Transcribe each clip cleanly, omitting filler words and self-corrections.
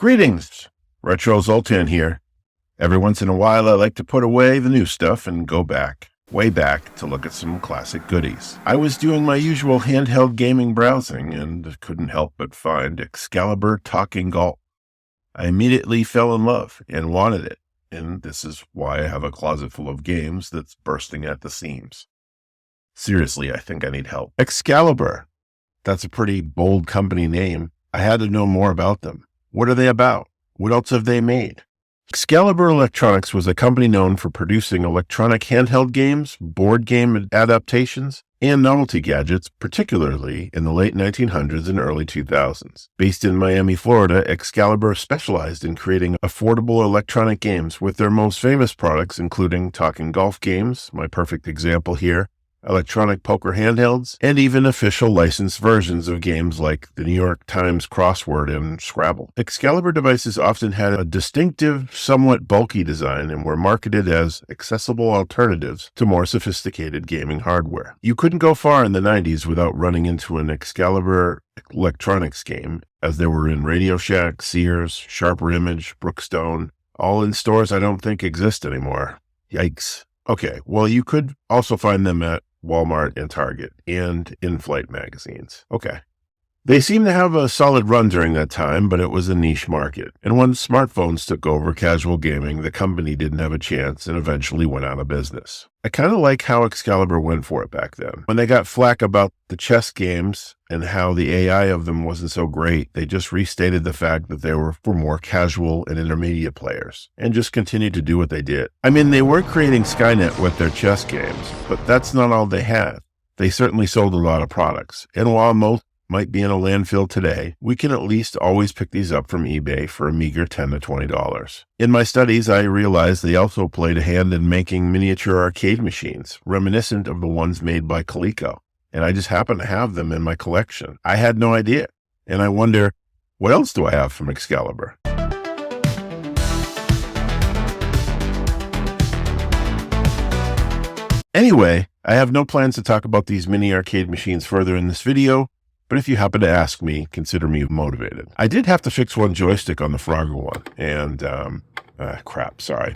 Greetings, Retro Zoltan here. Every once in a while I like to put away the new stuff and go back, way back, to look at some classic goodies. I was doing my usual handheld gaming browsing and couldn't help but find Excalibur Talking Golf. I immediately fell in love and wanted it, and this is why I have a closet full of games that's bursting at the seams. Seriously, I think I need help. Excalibur. That's a pretty bold company name. I had to know more about them. What are they about? What else have they made? Excalibur Electronics was a company known for producing electronic handheld games, board game adaptations, and novelty gadgets, particularly in the late 1900s and early 2000s. Based in Miami, Florida, Excalibur specialized in creating affordable electronic games, with their most famous products including talking golf games, my perfect example here, electronic poker handhelds, and even official licensed versions of games like the New York Times crossword and Scrabble. Excalibur devices often had a distinctive, somewhat bulky design and were marketed as accessible alternatives to more sophisticated gaming hardware. You couldn't go far in the 90s without running into an Excalibur electronics game, as they were in Radio Shack, Sears, Sharper Image, Brookstone, all in stores I don't think exist anymore. Yikes. Okay, well, you could also find them at Walmart and Target, and in-flight magazines. Okay. They seemed to have a solid run during that time, but it was a niche market. And when smartphones took over casual gaming, the company didn't have a chance and eventually went out of business. I kind of like how Excalibur went for it back then. When they got flack about the chess games and how the AI of them wasn't so great, they just restated the fact that they were for more casual and intermediate players, and just continued to do what they did. I mean, they were creating Skynet with their chess games, but that's not all they had. They certainly sold a lot of products, and while most might be in a landfill today, we can at least always pick these up from eBay for a meager $10 to $20. In my studies, I realized they also played a hand in making miniature arcade machines, reminiscent of the ones made by Coleco, and I just happen to have them in my collection. I had no idea, and I wonder, what else do I have from Excalibur? Anyway, I have no plans to talk about these mini arcade machines further in this video, but if you happen to ask me, consider me motivated. I did have to fix one joystick on the Frogger one, and,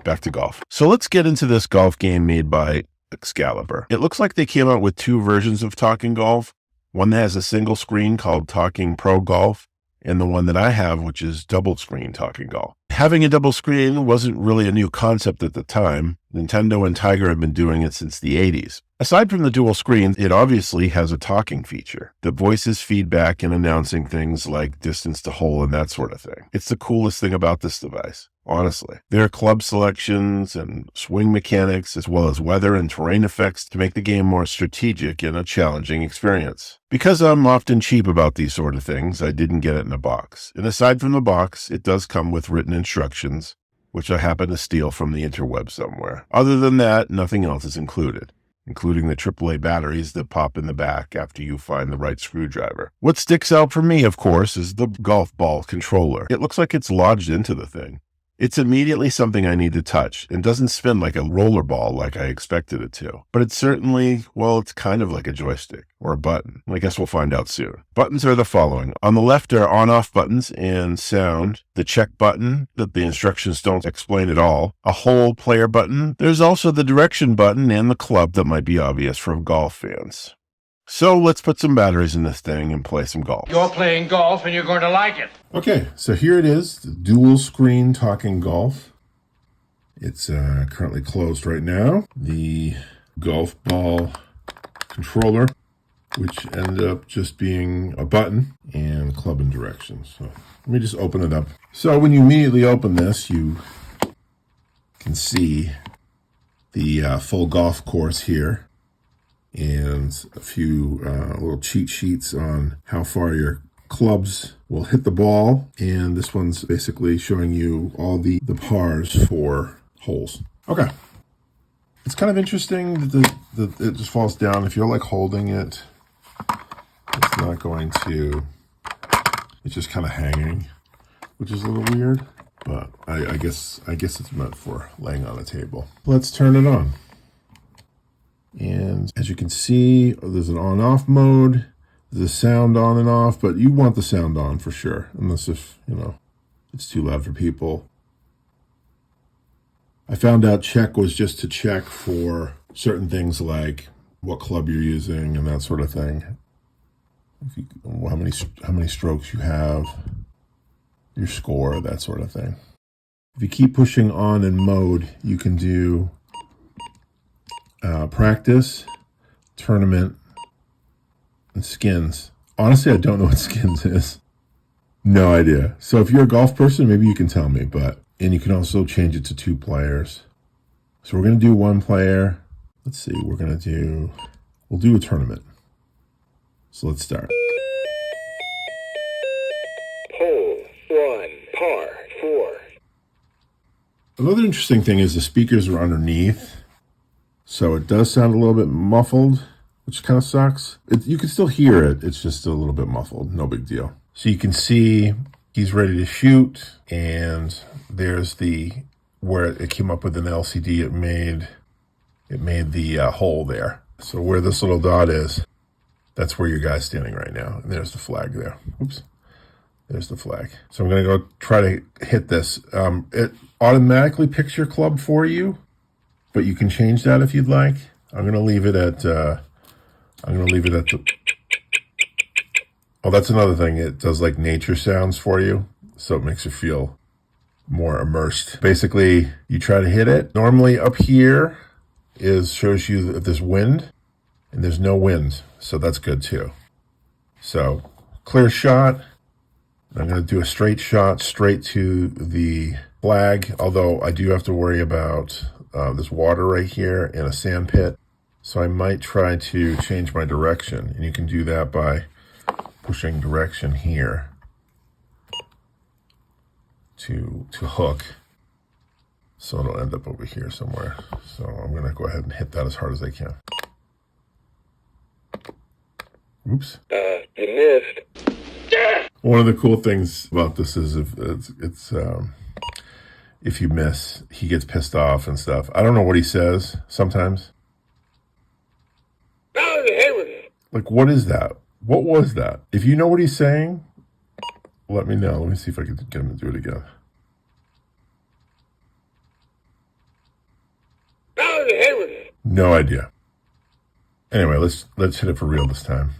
back to golf. So let's get into this golf game made by Excalibur. It looks like they came out with two versions of Talking Golf, one that has a single screen called Talking Pro Golf, and the one that I have, which is double screen Talking Golf. Having a double screen wasn't really a new concept at the time. Nintendo and Tiger have been doing it since the 80s. Aside from the dual screen, it obviously has a talking feature that voices feedback and announcing things like distance to hole and that sort of thing. It's the coolest thing about this device, honestly. There are club selections and swing mechanics, as well as weather and terrain effects to make the game more strategic and a challenging experience. Because I'm often cheap about these sort of things, I didn't get it in a box. And aside from the box, it does come with written instructions, which I happen to steal from the interweb somewhere. Other than that, nothing else is included, including the AAA batteries that pop in the back after you find the right screwdriver. What sticks out for me, of course, is the golf ball controller. It looks like it's lodged into the thing. It's immediately something I need to touch and doesn't spin like a roller ball like I expected it to. But it's certainly, well, it's kind of like a joystick or a button. I guess we'll find out soon. Buttons are the following. On the left are on-off buttons and sound, the check button that the instructions don't explain at all, a whole player button. There's also the direction button and the club that might be obvious from golf fans. So let's put some batteries in this thing and play some golf. You're playing golf and you're going to like it. Okay, so here it is, the dual screen Talking Golf. It's currently closed right now. The golf ball controller, which ended up just being a button, and club and directions. So let me just open it up. So when you immediately open this, you can see the full golf course here, and a few little cheat sheets on how far your clubs will hit the ball. And this one's basically showing you all the pars for holes. Okay. It's kind of interesting that it just falls down. If you're like holding it, it's not going to, it's just kind of hanging, which is a little weird, but I guess it's meant for laying on a table. Let's turn it on. And as you can see, there's an on-off mode, there's a sound on and off, but you want the sound on for sure, unless if, it's too loud for people. I found out check was just to check for certain things like what club you're using and that sort of thing. How many strokes you have, your score, that sort of thing. If you keep pushing on in mode, you can do practice, tournament, and skins. Honestly, I don't know what skins is. No idea. So if you're a golf person, maybe you can tell me, and you can also change it to 2 players. So we're going to do 1 player. Let's see, we'll do a tournament. So let's start. Hole 1, par 4. Another interesting thing is the speakers are underneath. So it does sound a little bit muffled, which kind of sucks. You can still hear it. It's just a little bit muffled. No big deal. So you can see he's ready to shoot, and there's where it came up with an LCD. It made the hole there. So where this little dot is, that's where your guy's standing right now. And there's the flag there. Oops. There's the flag. So I'm going to go try to hit this. It automatically picks your club for you, but you can change that if you'd like. I'm going to leave it at the... Oh, that's another thing. It does like nature sounds for you, so it makes you feel more immersed. Basically, you try to hit it. Normally up here shows you if there's wind, and there's no wind, so that's good too. So clear shot. I'm going to do a straight shot straight to the flag, although I do have to worry about this water right here in a sand pit. So I might try to change my direction, and you can do that by pushing direction here to hook. So it'll end up over here somewhere. So I'm going to go ahead and hit that as hard as I can. Oops. You missed. One of the cool things about this is if you miss, he gets pissed off and stuff. I don't know what he says sometimes. Like, what is that? What was that? If you know what he's saying, let me know. Let me see if I can get him to do it again. No idea. Anyway, let's hit it for real this time.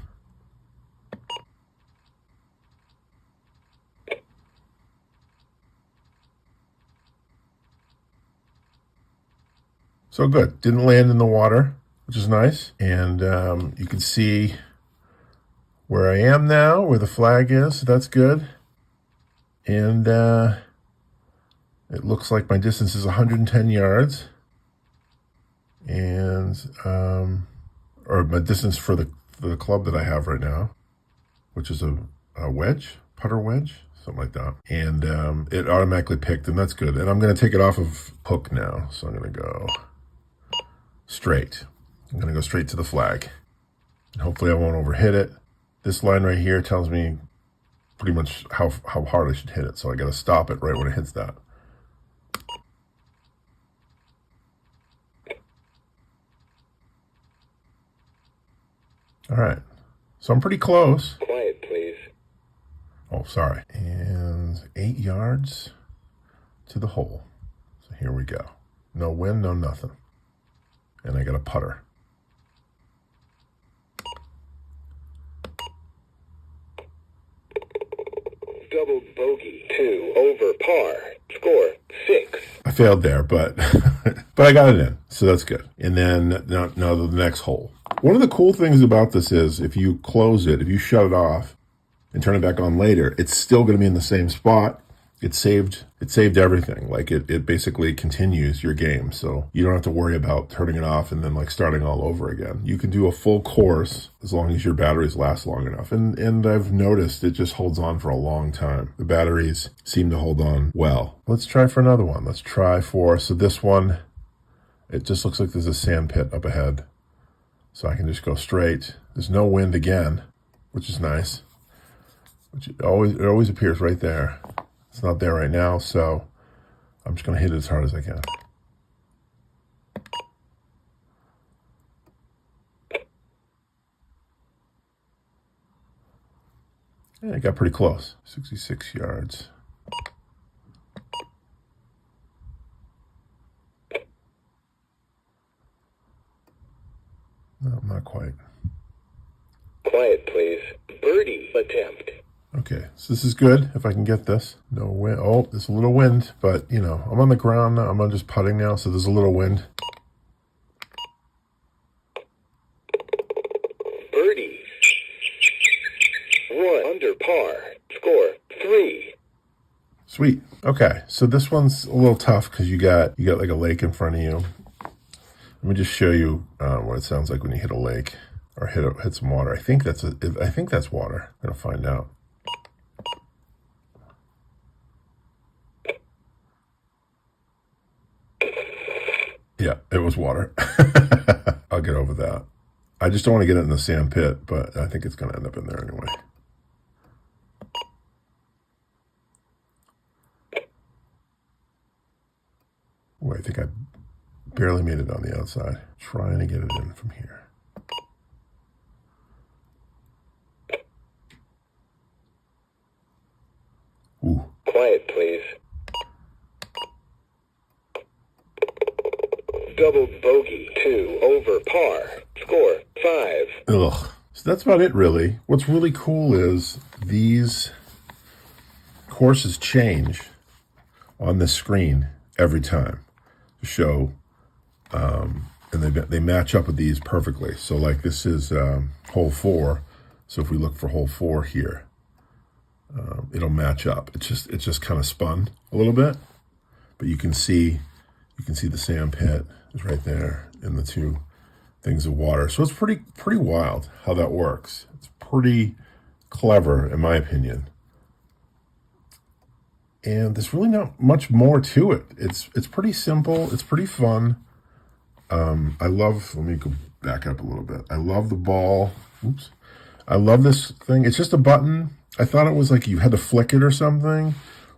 So good. Didn't land in the water, which is nice. And you can see where I am now, where the flag is. So that's good. And it looks like my distance is 110 yards. And or my distance for the club that I have right now, which is a wedge, putter wedge, something like that. And it automatically picked, and that's good. And I'm going to take it off of hook now. So I'm going to go straight. I'm going to go straight to the flag. And hopefully I won't overhit it. This line right here tells me pretty much how hard I should hit it. So I got to stop it right when it hits that. All right. So I'm pretty close. Quiet, please. Oh, sorry. And 8 yards to the hole. So here we go. No wind, no nothing. And I got a putter. Double bogey, 2 over par. Score 6. I failed there, but but I got it in, so that's good. And then now the next hole. One of the cool things about this is if you close it, if you shut it off and turn it back on later, it's still going to be in the same spot. It saved everything. Like it basically continues your game, so you don't have to worry about turning it off and then like starting all over again. You can do a full course as long as your batteries last long enough. And I've noticed it just holds on for a long time. The batteries seem to hold on well. Let's try for another one. So this one, it just looks like there's a sand pit up ahead. So I can just go straight. There's no wind again, which is nice. It always appears right there. It's not there right now, so I'm just going to hit it as hard as I can. Yeah, I got pretty close. 66 yards. No, not quite. Quiet, please. Birdie attempt. Okay, so this is good if I can get this. No wind. Oh, there's a little wind, but you know, I'm on the ground now. I'm just putting now, so there's a little wind. Birdie. 1 under par. Score 3. Sweet. Okay, so this one's a little tough because you got like a lake in front of you. Let me just show you what it sounds like when you hit a lake or hit some water. I think that's water. I'm gonna find out. Yeah, it was water. I'll get over that. I just don't want to get it in the sand pit, but I think it's going to end up in there anyway. Oh, I think I barely made it on the outside. Trying to get it in from here. Ooh. Quiet, please. Double bogey. 2 over par. Score 5. Ugh. So that's about it, really. What's really cool is these courses change on the screen every time to show, and they match up with these perfectly. So like this is hole 4. So if we look for hole 4 here, it'll match up. It's just kind of spun a little bit, but you can see the sand pit is right there in the 2 things of water. So it's pretty wild how that works. It's pretty clever in my opinion. And there's really not much more to it. It's pretty simple. It's pretty fun. Let me go back up a little bit. I love the ball. Oops. I love this thing. It's just a button. I thought it was like you had to flick it or something,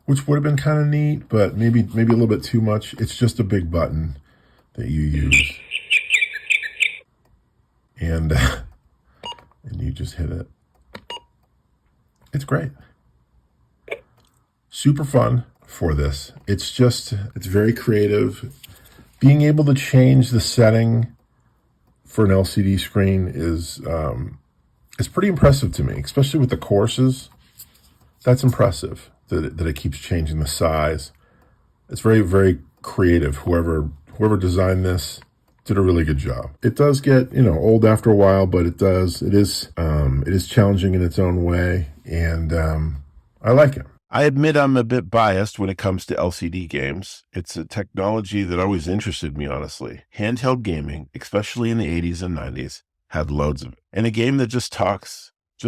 which would have been kind of neat, but maybe a little bit too much. It's just a big button that you use. And you just hit it. It's great. Super fun for this. It's very creative. Being able to change the setting for an LCD screen is pretty impressive to me, especially with the courses. That's impressive that it keeps changing the size. It's very, very creative. Whoever designed this did a really good job. It does get, old after a while, but it is challenging in its own way, and I like it. I admit I'm a bit biased when it comes to LCD games. It's a technology that always interested me, honestly. Handheld gaming, especially in the 80s and 90s, had loads of it. And a game that just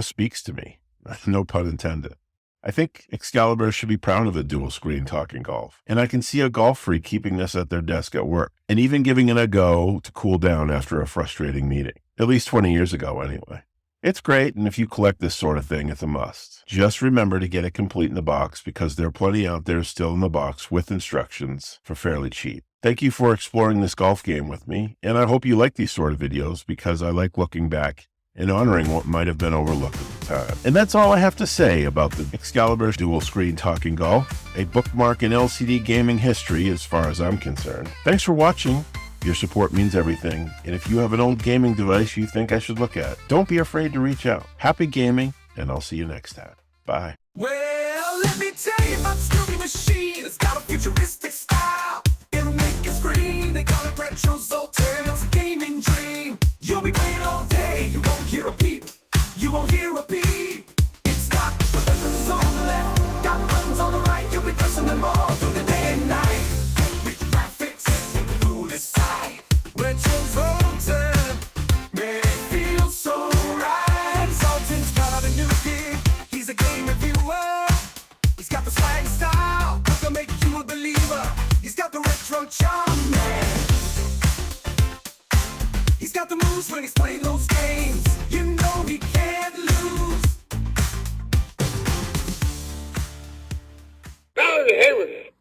speaks to me. No pun intended. I think Excalibur should be proud of a dual screen talking golf. And I can see a golf freak keeping this at their desk at work and even giving it a go to cool down after a frustrating meeting. At least 20 years ago, anyway. It's great, and if you collect this sort of thing, it's a must. Just remember to get it complete in the box because there are plenty out there still in the box with instructions for fairly cheap. Thank you for exploring this golf game with me, and I hope you like these sort of videos because I like looking back and honoring what might have been overlooked at the time. And that's all I have to say about the Excalibur dual screen talking golf, a bookmark in LCD gaming history as far as I'm concerned. Thanks for watching. Your support means everything, and if you have an old gaming device you think I should look at, don't be afraid to reach out. Happy gaming, and I'll see you next time. Bye. Well, let me tell you about the Scooby Machine. It's got a futuristic style. It'll make you scream. They call it retro Zoltan. It's a gaming dream. You'll be playing all day. You won't hear a beep. You won't hear a beep. It's got the buttons on the left, got buttons on the right. You'll be pressing them all through the day and night. With graphics, through the side. Retro Zoltan, man, it feels so right. Zoltan's got a new gig. He's a game reviewer. He's got the swag style that'll make you a believer. He's got the retro charm, man. He's got the moves when he's playing those games.